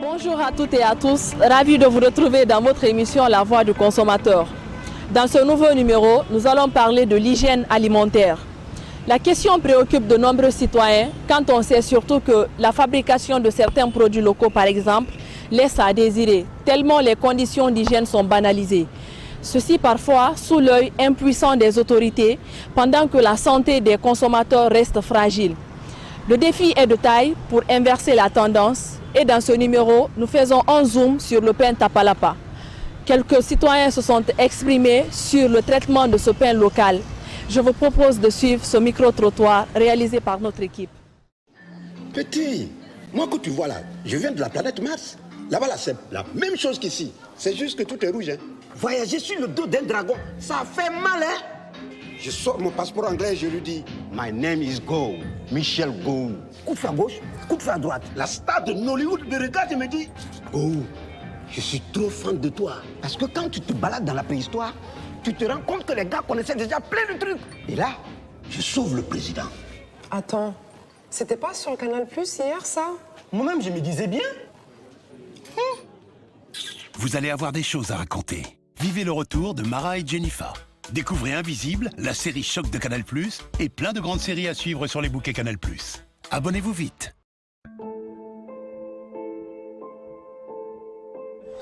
Bonjour à toutes et à tous, ravi de vous retrouver dans votre émission La Voix du consommateur. Dans ce nouveau numéro, nous allons parler de l'hygiène alimentaire. La question préoccupe de nombreux citoyens quand on sait surtout que la fabrication de certains produits locaux, par exemple, laisse à désirer, tellement les conditions d'hygiène sont banalisées. Ceci parfois sous l'œil impuissant des autorités, pendant que la santé des consommateurs reste fragile. Le défi est de taille pour inverser la tendance. Et dans ce numéro, nous faisons un zoom sur le pain Tapalapa. Quelques citoyens se sont exprimés sur le traitement de ce pain local. Je vous propose de suivre ce micro-trottoir réalisé par notre équipe. Petit, moi que tu vois là, je viens de la planète Mars. Là-bas, là, c'est la même chose qu'ici. C'est juste que tout est rouge. Hein. Voyager sur le dos d'un dragon, ça fait mal, hein? Je sors mon passeport anglais et je lui dis « My name is Go, Michel Go ». Coup de feu à gauche, coup de feu à droite. La star de Nollywood me regarde et me dit « Go, je suis trop fan de toi. » Parce que quand tu te balades dans la préhistoire, tu te rends compte que les gars connaissaient déjà plein de trucs. Et là, je sauve le président. Attends, c'était pas sur Canal Plus hier, ça? Moi-même, je me disais bien. Vous allez avoir des choses à raconter. Vivez le retour de Mara et Jennifer. Découvrez Invisible, la série choc de Canal+, et plein de grandes séries à suivre sur les bouquets Canal+. Abonnez-vous vite.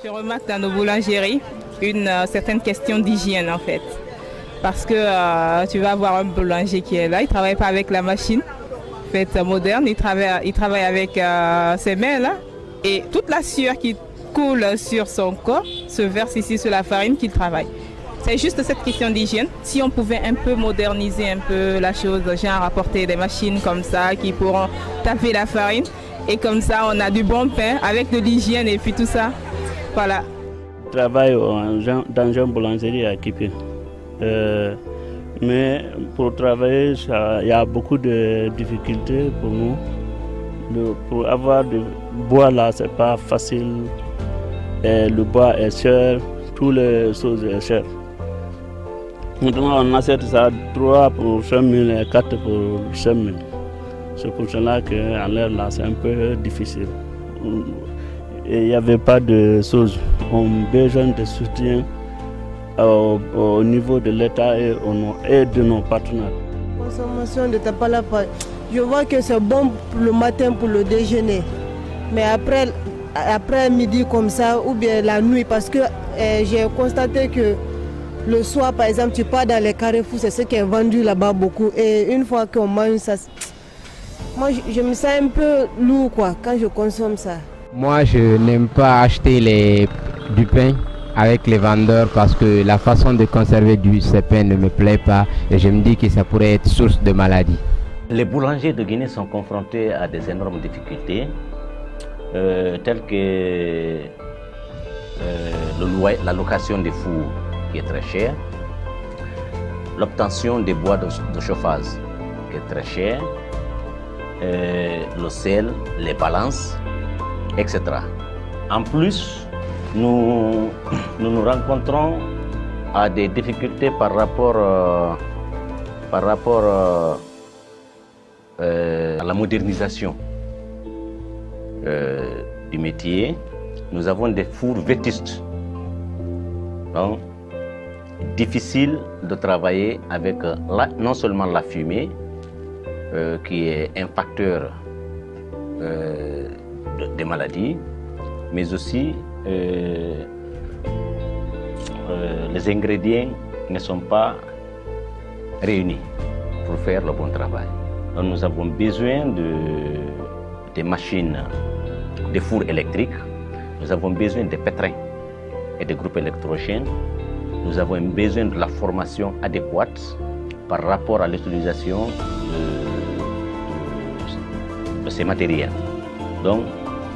Je remarque dans nos boulangeries une certaine question d'hygiène en fait. Parce que tu vas avoir un boulanger qui est là, il ne travaille pas avec la machine faite moderne, il travaille avec ses mains là. Et toute la sueur qui coule sur son corps se verse ici sur la farine qu'il travaille. C'est juste cette question d'hygiène. Si on pouvait un peu moderniser un peu la chose, genre apporter des machines comme ça qui pourront taper la farine. Et comme ça, on a du bon pain avec de l'hygiène et puis tout ça. Voilà. Je travaille dans une boulangerie à Kipé. Mais pour travailler, il y a beaucoup de difficultés pour nous. Pour avoir du bois là, c'est pas facile. Et le bois est cher, toutes les choses sont chères. Maintenant, on achète ça 3 pour 5 000 et 4 pour 5 000. C'est pour cela qu'en l'air là, c'est un peu difficile. Et il n'y avait pas de choses. On a besoin de soutien au niveau de l'État et de nos partenaires. Consommation de Tapalapa, je vois que c'est bon pour le matin pour le déjeuner. Mais après midi comme ça, ou bien la nuit, parce que j'ai constaté que le soir, par exemple, tu pars dans les carrefours, c'est ce qui est vendu là-bas beaucoup. Et une fois qu'on mange ça, moi je me sens un peu lourd quoi, quand je consomme ça. Moi, je n'aime pas acheter du pain avec les vendeurs parce que la façon de conserver ce pain ne me plaît pas et je me dis que ça pourrait être source de maladie. Les boulangers de Guinée sont confrontés à des énormes difficultés telles que la location des fours qui est très chère, l'obtention des bois de chauffage qui est très cher, le sel, les balances, etc. En plus, nous rencontrons à des difficultés par rapport à la modernisation du métier. Nous avons des fours vétustes. Donc, difficile de travailler avec non seulement la fumée, qui est un facteur des maladies, mais aussi les ingrédients ne sont pas réunis pour faire le bon travail. Donc, nous avons besoin des machines, des fours électriques, nous avons besoin des pétrins et des groupes électrogènes. Nous avons besoin de la formation adéquate par rapport à l'utilisation de ces matériels. Donc,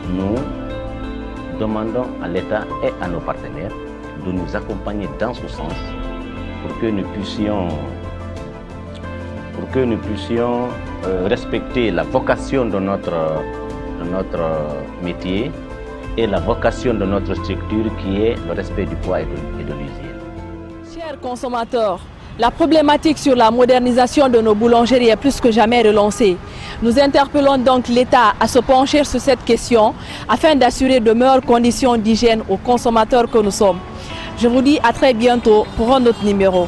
nous demandons à l'État et à nos partenaires de nous accompagner dans ce sens pour que nous puissions respecter la vocation de notre métier et la vocation de notre structure qui est le respect du poids et de l'hygiène. Chers consommateurs, la problématique sur la modernisation de nos boulangeries est plus que jamais relancée. Nous interpellons donc l'État à se pencher sur cette question afin d'assurer de meilleures conditions d'hygiène aux consommateurs que nous sommes. Je vous dis à très bientôt pour un autre numéro.